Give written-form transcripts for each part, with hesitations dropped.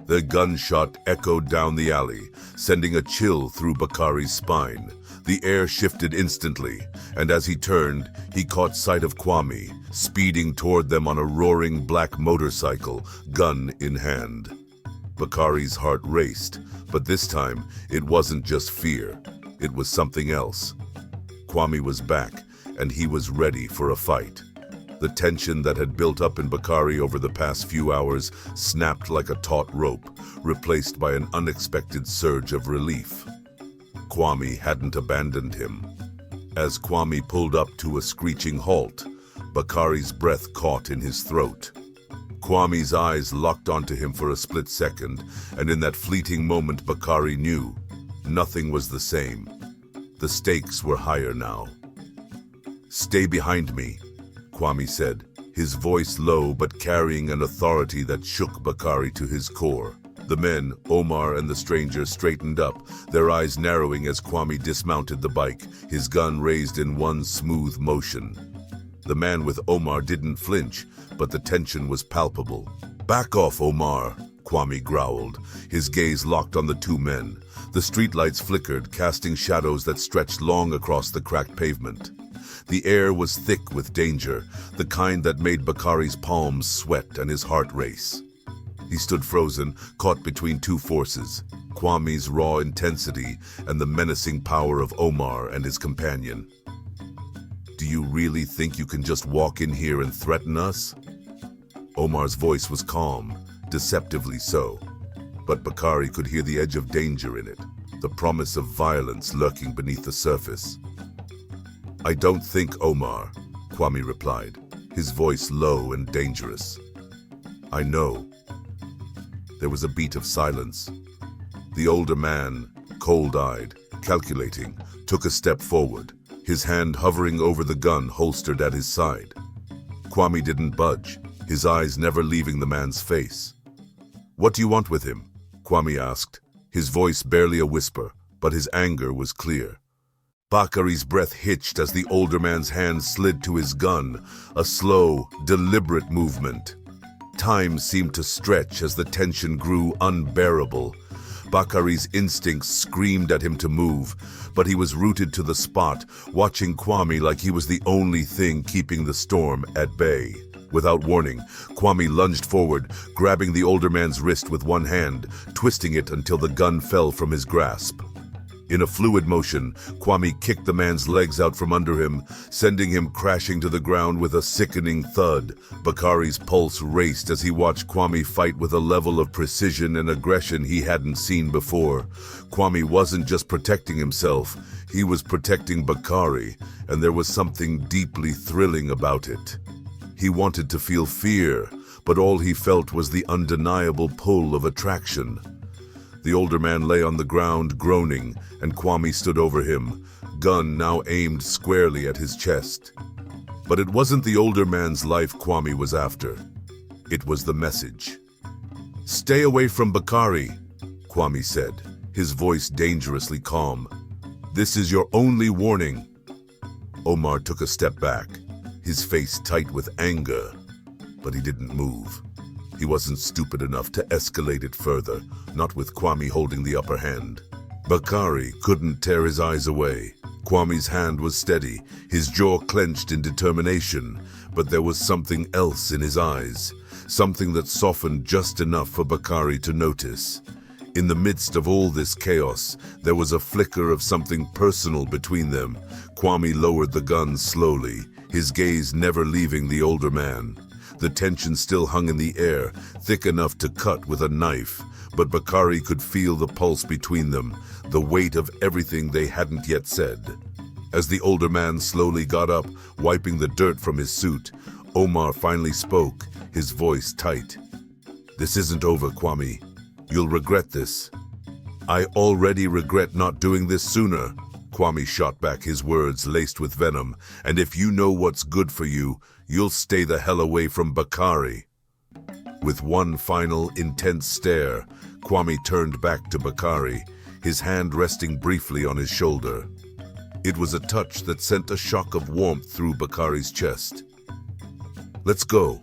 The gunshot echoed down the alley, sending a chill through Bakari's spine. The air shifted instantly, and as he turned, he caught sight of Kwame, speeding toward them on a roaring black motorcycle, gun in hand. Bakari's heart raced, but this time, it wasn't just fear. It was something else. Kwame was back, and he was ready for a fight. The tension that had built up in Bakari over the past few hours snapped like a taut rope, replaced by an unexpected surge of relief. Kwame hadn't abandoned him. As Kwame pulled up to a screeching halt, Bakari's breath caught in his throat. Kwame's eyes locked onto him for a split second, and in that fleeting moment Bakari knew nothing was the same. The stakes were higher now. "Stay behind me," Kwame said, his voice low but carrying an authority that shook Bakari to his core. The men, Omar and the stranger, straightened up, their eyes narrowing as Kwame dismounted the bike, his gun raised in one smooth motion. The man with Omar didn't flinch, but the tension was palpable. "Back off, Omar," Kwame growled, his gaze locked on the two men. The streetlights flickered, casting shadows that stretched long across the cracked pavement. The air was thick with danger, the kind that made Bakari's palms sweat and his heart race. He stood frozen, caught between two forces, Kwame's raw intensity and the menacing power of Omar and his companion. "Do you really think you can just walk in here and threaten us?" Omar's voice was calm, deceptively so, but Bakari could hear the edge of danger in it, the promise of violence lurking beneath the surface. "I don't think, Omar," Kwame replied, his voice low and dangerous. "I know." There was a beat of silence. The older man, cold-eyed, calculating, took a step forward, his hand hovering over the gun holstered at his side. Kwame didn't budge, his eyes never leaving the man's face. "What do you want with him?" Kwame asked, his voice barely a whisper, but his anger was clear. Bakari's breath hitched as the older man's hand slid to his gun, a slow, deliberate movement. Time seemed to stretch as the tension grew unbearable. Bakari's instincts screamed at him to move, but he was rooted to the spot, watching Kwame like he was the only thing keeping the storm at bay. Without warning, Kwame lunged forward, grabbing the older man's wrist with one hand, twisting it until the gun fell from his grasp. In a fluid motion, Kwame kicked the man's legs out from under him, sending him crashing to the ground with a sickening thud. Bakari's pulse raced as he watched Kwame fight with a level of precision and aggression he hadn't seen before. Kwame wasn't just protecting himself, he was protecting Bakari, and there was something deeply thrilling about it. He wanted to feel fear, but all he felt was the undeniable pull of attraction. The older man lay on the ground, groaning, and Kwame stood over him, gun now aimed squarely at his chest. But it wasn't the older man's life Kwame was after. It was the message. "Stay away from Bakari," Kwame said, his voice dangerously calm. "This is your only warning." Omar took a step back, his face tight with anger, but he didn't move. He wasn't stupid enough to escalate it further, not with Kwame holding the upper hand. Bakari couldn't tear his eyes away. Kwame's hand was steady, his jaw clenched in determination, but there was something else in his eyes, something that softened just enough for Bakari to notice. In the midst of all this chaos, there was a flicker of something personal between them. Kwame lowered the gun slowly, his gaze never leaving the older man. The tension still hung in the air, thick enough to cut with a knife, but Bakari could feel the pulse between them, the weight of everything they hadn't yet said. As the older man slowly got up, wiping the dirt from his suit, Omar finally spoke, his voice tight. "This isn't over, Kwame. You'll regret this." "I already regret not doing this sooner," Kwame shot back, his words laced with venom. "And if you know what's good for you, you'll stay the hell away from Bakari." With one final, intense stare, Kwame turned back to Bakari, his hand resting briefly on his shoulder. It was a touch that sent a shock of warmth through Bakari's chest. "Let's go,"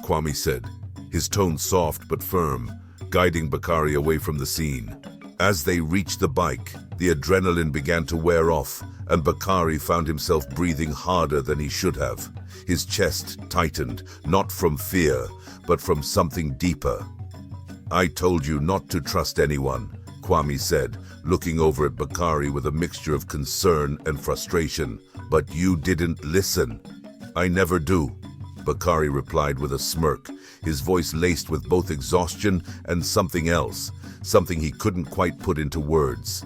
Kwame said, his tone soft but firm. guiding Bakari away from the scene. As they reached the bike, the adrenaline began to wear off, and Bakari found himself breathing harder than he should have. His chest tightened, not from fear, but from something deeper. "I told you not to trust anyone," Kwame said, looking over at Bakari with a mixture of concern and frustration. "But you didn't listen." "I never do," Bakari replied with a smirk, his voice laced with both exhaustion and something else, something he couldn't quite put into words.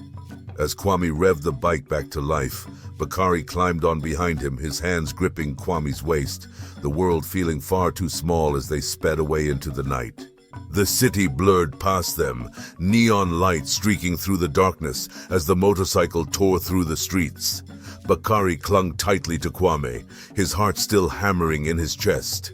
As Kwame revved the bike back to life, Bakari climbed on behind him, his hands gripping Kwame's waist, the world feeling far too small as they sped away into the night. The city blurred past them, neon lights streaking through the darkness as the motorcycle tore through the streets. Bakari clung tightly to Kwame, his heart still hammering in his chest.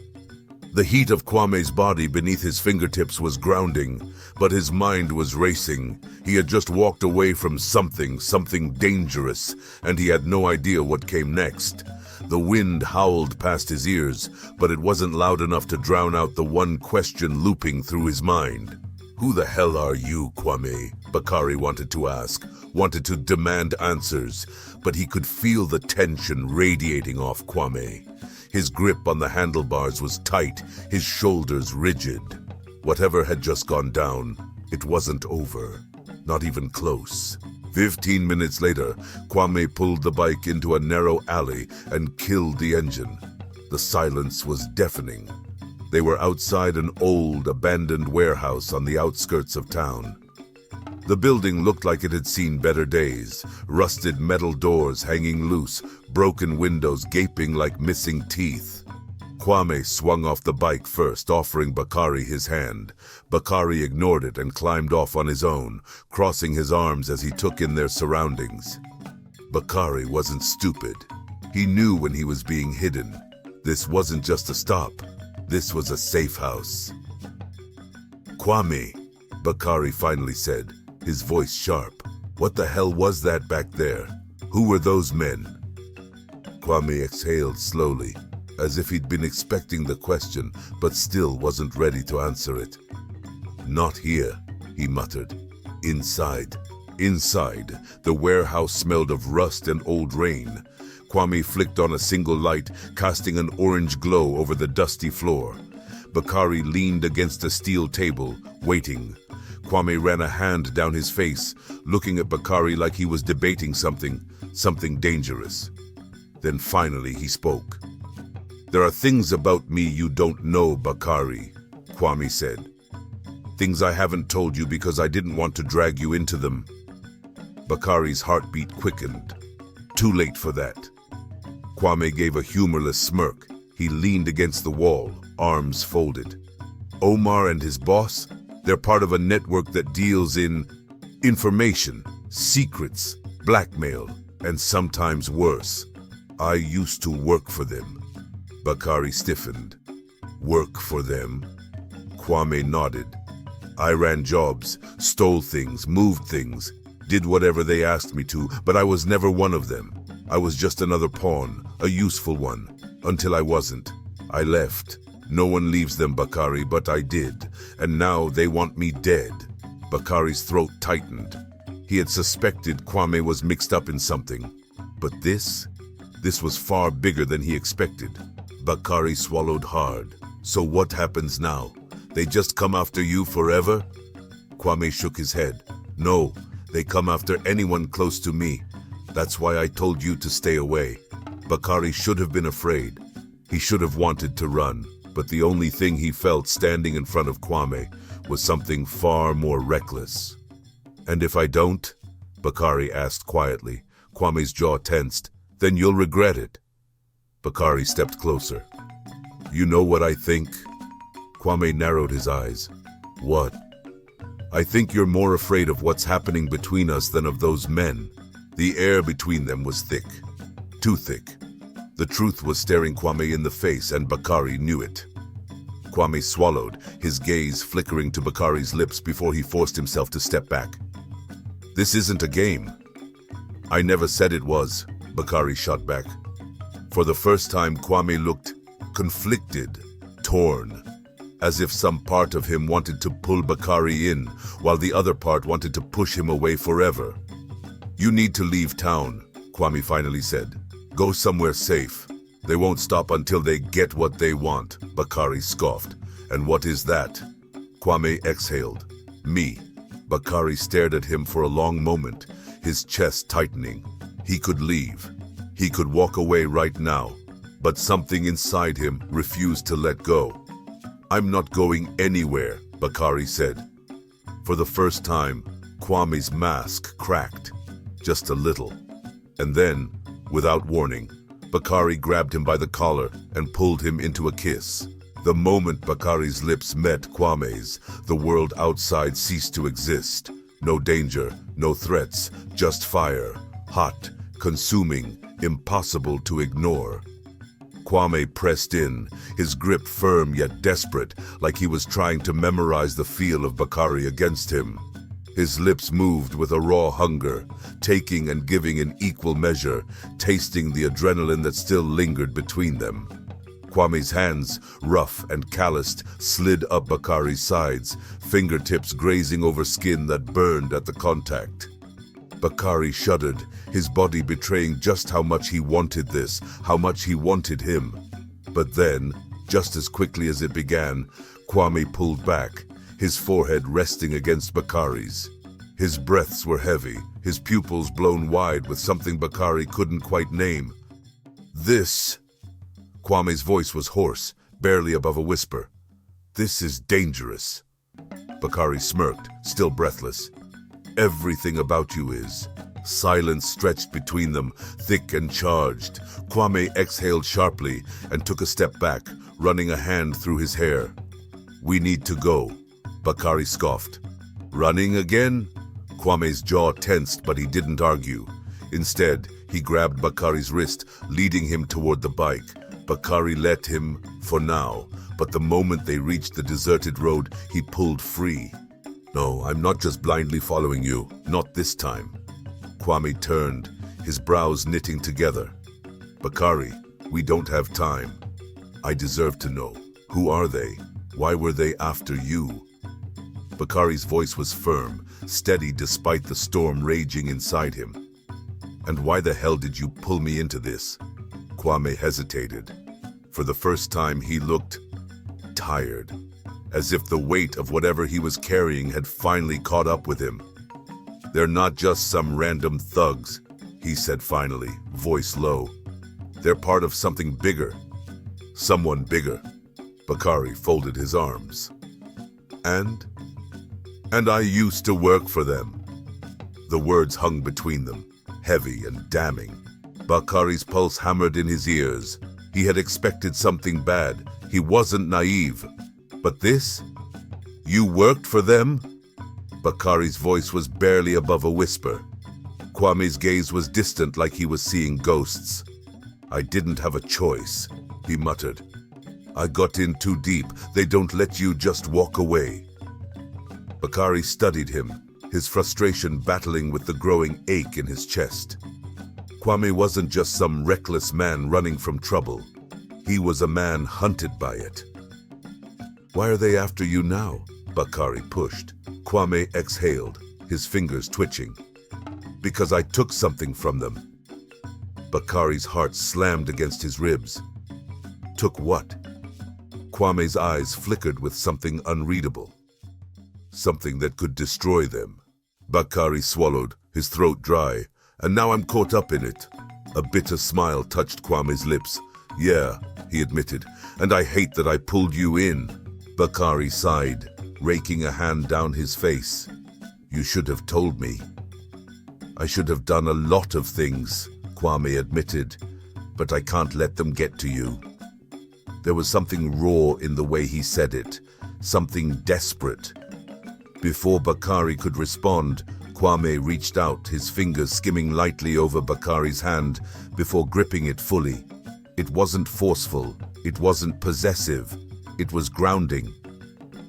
The heat of Kwame's body beneath his fingertips was grounding, but his mind was racing. He had just walked away from something dangerous, and he had no idea what came next. The wind howled past his ears, but it wasn't loud enough to drown out the one question looping through his mind. "Who the hell are you, Kwame?" Bakari wanted to ask, wanted to demand answers, but he could feel the tension radiating off Kwame. His grip on the handlebars was tight, his shoulders rigid. Whatever had just gone down, it wasn't over. Not even close. 15 minutes later, Kwame pulled the bike into a narrow alley and killed the engine. The silence was deafening. They were outside an old, abandoned warehouse on the outskirts of town. The building looked like it had seen better days, rusted metal doors hanging loose, broken windows gaping like missing teeth. Kwame swung off the bike first, offering Bakari his hand. Bakari ignored it and climbed off on his own, crossing his arms as he took in their surroundings. Bakari wasn't stupid. He knew when he was being hidden. This wasn't just a stop. This was a safe house. "Kwame," Bakari finally said, his voice sharp. "What the hell was that back there? Who were those men?" Kwame exhaled slowly, as if he'd been expecting the question, but still wasn't ready to answer it. "Not here," he muttered. "Inside." Inside, the warehouse smelled of rust and old rain. Kwame flicked on a single light, casting an orange glow over the dusty floor. Bakari leaned against a steel table, waiting. Kwame ran a hand down his face, looking at Bakari like he was debating something dangerous. Then finally he spoke. "There are things about me you don't know, Bakari," Kwame said. "Things I haven't told you because I didn't want to drag you into them." Bakari's heartbeat quickened. Too late for that. Kwame gave a humorless smirk. He leaned against the wall, arms folded. "Omar and his boss? They're part of a network that deals in information, secrets, blackmail, and sometimes worse. I used to work for them." Bakari stiffened. "Work for them?" Kwame nodded. "I ran jobs, stole things, moved things, did whatever they asked me to, but I was never one of them. I was just another pawn, a useful one, until I wasn't. I left. No one leaves them, Bakari, but I did, and now they want me dead." Bakari's throat tightened. He had suspected Kwame was mixed up in something, but this was far bigger than he expected. Bakari swallowed hard. "So what happens now? They just come after you forever?" Kwame shook his head. "No, they come after anyone close to me. That's why I told you to stay away." Bakari should have been afraid. He should have wanted to run, but the only thing he felt standing in front of Kwame was something far more reckless. "And if I don't?" Bakari asked quietly. Kwame's jaw tensed. "Then you'll regret it." Bakari stepped closer. "You know what I think?" Kwame narrowed his eyes. "What?" "I think you're more afraid of what's happening between us than of those men." The air between them was thick. Too thick. The truth was staring Kwame in the face, and Bakari knew it. Kwame swallowed, his gaze flickering to Bakari's lips before he forced himself to step back. "This isn't a game." "I never said it was," Bakari shot back. For the first time, Kwame looked conflicted, torn. as if some part of him wanted to pull Bakari in, while the other part wanted to push him away forever. "You need to leave town," Kwame finally said. "Go somewhere safe. They won't stop until they get what they want," Bakari scoffed. "And what is that?" Kwame exhaled. "Me." Bakari stared at him for a long moment, his chest tightening. He could leave. He could walk away right now, but something inside him refused to let go. "I'm not going anywhere," Bakari said. For the first time, Kwame's mask cracked, just a little. And then, without warning, Bakari grabbed him by the collar and pulled him into a kiss. The moment Bakari's lips met Kwame's, the world outside ceased to exist. No danger, no threats, just fire, hot, consuming, impossible to ignore. Kwame pressed in, his grip firm yet desperate, like he was trying to memorize the feel of Bakari against him. His lips moved with a raw hunger, taking and giving in equal measure, tasting the adrenaline that still lingered between them. Kwame's hands, rough and calloused, slid up Bakari's sides, fingertips grazing over skin that burned at the contact. Bakari shuddered, his body betraying just how much he wanted this, how much he wanted him. But then, just as quickly as it began, Kwame pulled back, his forehead resting against Bakari's. His breaths were heavy, his pupils blown wide with something Bakari couldn't quite name. "This..." Kwame's voice was hoarse, barely above a whisper. "This is dangerous." Bakari smirked, still breathless. "Everything about you is." Silence stretched between them, thick and charged. Kwame exhaled sharply and took a step back, running a hand through his hair. "We need to go," Bakari scoffed. "Running again?" Kwame's jaw tensed, but he didn't argue. Instead, he grabbed Bakari's wrist, leading him toward the bike. Bakari let him, for now, but the moment they reached the deserted road, he pulled free. "No, I'm not just blindly following you. Not this time." Kwame turned, his brows knitting together. "Bakari, we don't have time. I deserve to know. Who are they? Why were they after you?" Bakari's voice was firm, steady despite the storm raging inside him. "And why the hell did you pull me into this?" Kwame hesitated. For the first time, he looked tired, as if the weight of whatever he was carrying had finally caught up with him. "They're not just some random thugs," he said finally, voice low. "They're part of something bigger. Someone bigger." Bakari folded his arms. And I used to work for them." The words hung between them, heavy and damning. Bakari's pulse hammered in his ears. He had expected something bad. He wasn't naive. But this? "You worked for them?" Bakari's voice was barely above a whisper. Kwame's gaze was distant, like he was seeing ghosts. "I didn't have a choice," he muttered. "I got in too deep. They don't let you just walk away." Bakari studied him, his frustration battling with the growing ache in his chest. Kwame wasn't just some reckless man running from trouble. He was a man hunted by it. "Why are they after you now?" Bakari pushed. Kwame exhaled, his fingers twitching. "Because I took something from them." Bakari's heart slammed against his ribs. "Took what?" Kwame's eyes flickered with something unreadable. "Something that could destroy them." Bakari swallowed, his throat dry. "And now I'm caught up in it." A bitter smile touched Kwame's lips. "Yeah," he admitted, "and I hate that I pulled you in." Bakari sighed, raking a hand down his face. "You should have told me." "I should have done a lot of things," Kwame admitted, "but I can't let them get to you." There was something raw in the way he said it, something desperate. Before Bakari could respond, Kwame reached out, his fingers skimming lightly over Bakari's hand before gripping it fully. It wasn't forceful, it wasn't possessive, it was grounding.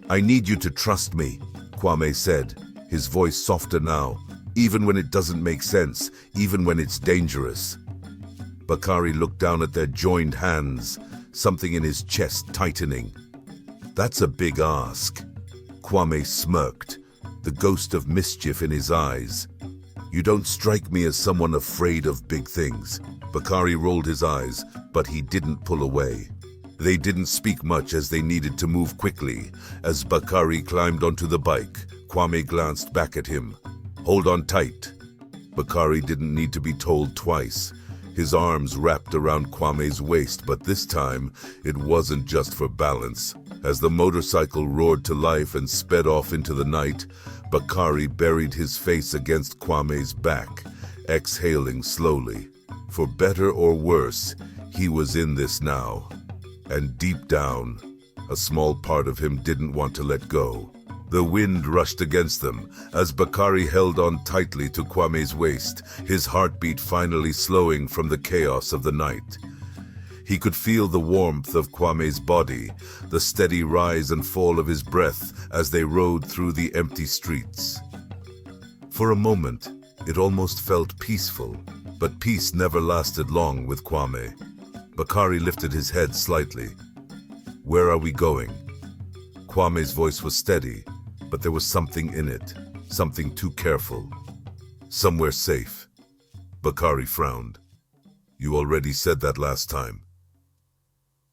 "I need you to trust me," Kwame said, his voice softer now, "even when it doesn't make sense, even when it's dangerous." Bakari looked down at their joined hands, something in his chest tightening. That's a big ask. Kwame smirked, the ghost of mischief in his eyes. You don't strike me as someone afraid of big things. Bakari rolled his eyes, but he didn't pull away. They didn't speak much as they needed to move quickly. As Bakari climbed onto the bike, Kwame glanced back at him. Hold on tight. Bakari didn't need to be told twice. His arms wrapped around Kwame's waist, but this time it wasn't just for balance. As the motorcycle roared to life and sped off into the night, Bakari buried his face against Kwame's back, exhaling slowly. For better or worse, he was in this now. And deep down, a small part of him didn't want to let go. The wind rushed against them as Bakari held on tightly to Kwame's waist, his heartbeat finally slowing from the chaos of the night. He could feel the warmth of Kwame's body, the steady rise and fall of his breath as they rode through the empty streets. For a moment, it almost felt peaceful, but peace never lasted long with Kwame. Bakari lifted his head slightly. Where are we going? Kwame's voice was steady, but there was something in it, something too careful. Somewhere safe. Bakari frowned. You already said that last time.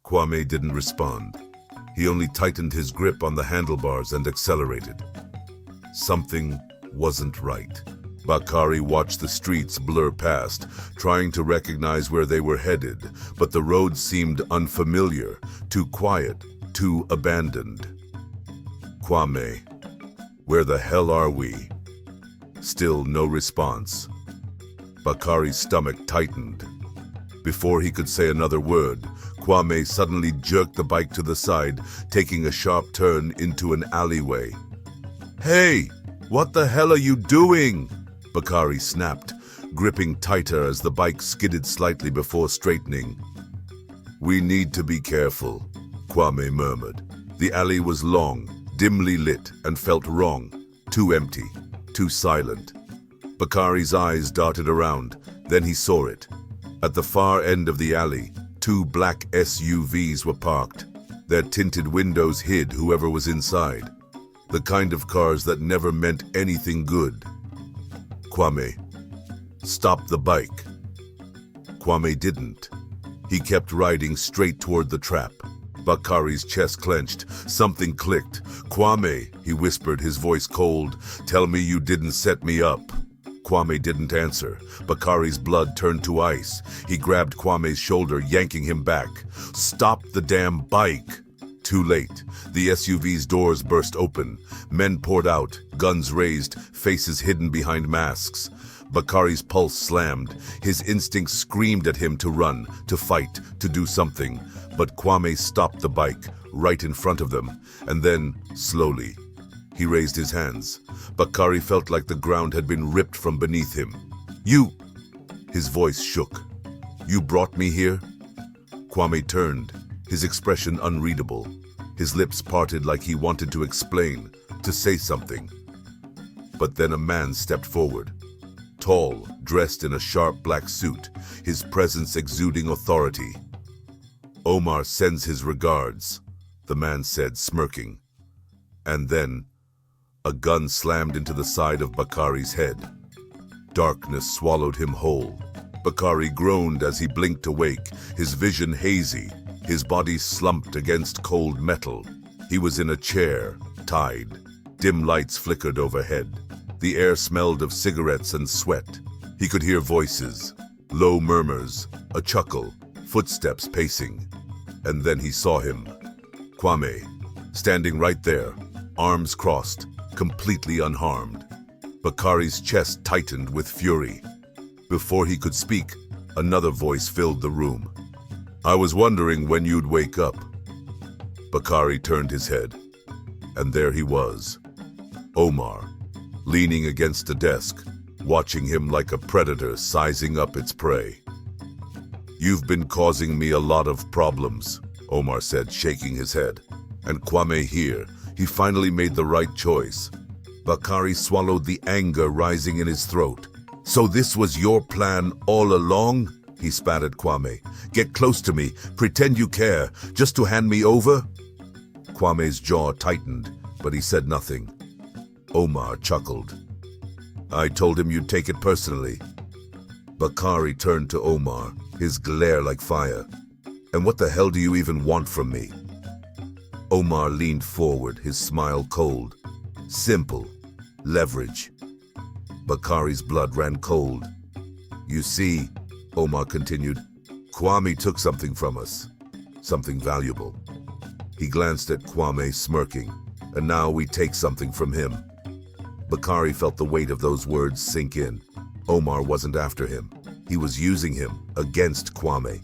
Kwame didn't respond. He only tightened his grip on the handlebars and accelerated. Something wasn't right. Bakari watched the streets blur past, trying to recognize where they were headed, but the road seemed unfamiliar, too quiet, too abandoned. Kwame, where the hell are we? Still no response. Bakari's stomach tightened. Before he could say another word, Kwame suddenly jerked the bike to the side, taking a sharp turn into an alleyway. Hey, what the hell are you doing? Bakari snapped, gripping tighter as the bike skidded slightly before straightening. We need to be careful, Kwame murmured. The alley was long, dimly lit, and felt wrong. Too empty, too silent. Bakari's eyes darted around, then he saw it. At the far end of the alley, two black SUVs were parked. Their tinted windows hid whoever was inside. The kind of cars that never meant anything good. Kwame, stop the bike. Kwame didn't. He kept riding straight toward the trap. Bakari's chest clenched. Something clicked. Kwame, he whispered, his voice cold. Tell me you didn't set me up. Kwame didn't answer. Bakari's blood turned to ice. He grabbed Kwame's shoulder, yanking him back. Stop the damn bike! Too late. The SUV's doors burst open. Men poured out, guns raised, faces hidden behind masks. Bakari's pulse slammed. His instincts screamed at him to run, to fight, to do something. But Kwame stopped the bike, right in front of them. And then, slowly, he raised his hands. Bakari felt like the ground had been ripped from beneath him. You! His voice shook. You brought me here? Kwame turned, his expression unreadable. His lips parted like he wanted to explain, to say something. But then a man stepped forward. Tall, dressed in a sharp black suit, his presence exuding authority. Omar sends his regards, the man said, smirking. And then, a gun slammed into the side of Bakari's head. Darkness swallowed him whole. Bakari groaned as he blinked awake, his vision hazy, his body slumped against cold metal. He was in a chair, tied. Dim lights flickered overhead. The air smelled of cigarettes and sweat. He could hear voices, low murmurs, a chuckle, footsteps pacing. And then he saw him. Kwame, standing right there, arms crossed, completely unharmed. Bakari's chest tightened with fury. Before he could speak, another voice filled the room. I was wondering when you'd wake up. Bakari turned his head, and there he was, Omar, leaning against a desk, watching him like a predator sizing up its prey. You've been causing me a lot of problems, Omar said, shaking his head. And Kwame here, he finally made the right choice. Bakari swallowed the anger rising in his throat. So this was your plan all along? He spat at Kwame. Get close to me, pretend you care, just to hand me over? Kwame's jaw tightened, but he said nothing. Omar chuckled. I told him you'd take it personally. Bakari turned to Omar, his glare like fire. And what the hell do you even want from me? Omar leaned forward, his smile cold. Simple. Leverage. Bakari's blood ran cold. You see, Omar continued, Kwame took something from us. Something valuable. He glanced at Kwame, smirking. And now we take something from him. Bakari felt the weight of those words sink in. Omar wasn't after him. He was using him against Kwame.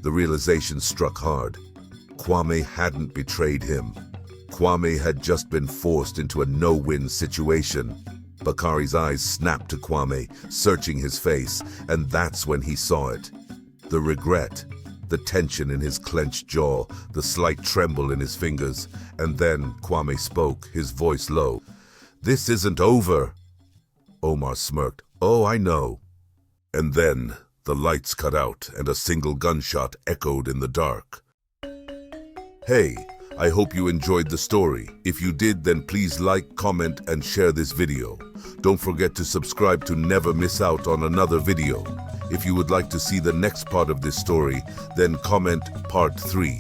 The realization struck hard. Kwame hadn't betrayed him. Kwame had just been forced into a no-win situation. Bakari's eyes snapped to Kwame, searching his face, and that's when he saw it. The regret, the tension in his clenched jaw, the slight tremble in his fingers, and then Kwame spoke, his voice low. This isn't over. Omar smirked. Oh, I know. And then the lights cut out and a single gunshot echoed in the dark. Hey, I hope you enjoyed the story. If you did, then please like, comment, and share this video. Don't forget to subscribe to never miss out on another video. If you would like to see the next part of this story, then comment part 3.